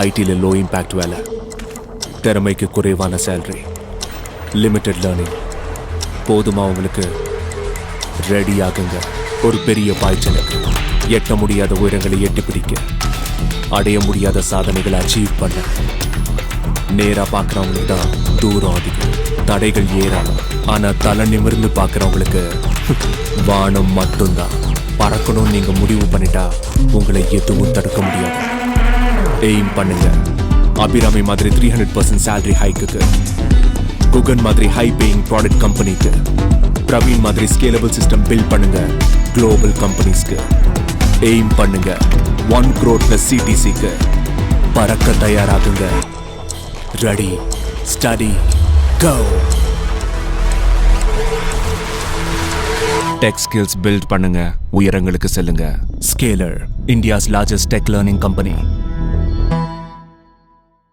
ஐடியில் low impact வேலை, திறமைக்கு குறைவான சேலரி, லிமிட்டட் லேர்னிங். போதுமா உங்களுக்கு? ரெடி ஆகுங்க. ஒரு பெரிய பாய்ச்சலுக்கு, எட்ட முடியாத உயரங்களை எட்டி பிடிக்க, அடைய முடியாத சாதனைகளை அச்சீவ் பண்ண. நேரா பார்க்குறவங்களுக்கு தான் தூரம் அதிகம், தடைகள் ஏறாலும். ஆனா தலை நிமிர்ந்து பார்க்குறவங்களுக்கு வானம் மட்டும்தான். பறக்கணும்னு நீங்க முடிவு பண்ணிட்டா உங்களை எதுவும் தடுக்க முடியாது. எய்ம் பண்ணுங்க. அபிராமி மாதிரி 300% சேலரி ஹைக்குக்கு, குகன் மாதிரி ஹை பேயிங் ப்ராடக்ட் கம்பெனிக்கு, பிரவீன் மாதிரி ஸ்கேலபிள் சிஸ்டம் பில்ட் பண்ணுங்க குளோபல் கம்பெனிஸ்க்கு. எய்ம் பண்ணுங்க 1 crore plus CTCக்கு. பறக்க தயாராகுங்க. ரெடி, ஸ்டடி, கோ. டெக் ஸ்கில்ஸ் பில்ட் பண்ணுங்க, உயரங்களுக்கு செல்லுங்க. SCALER, India's largest tech learning company.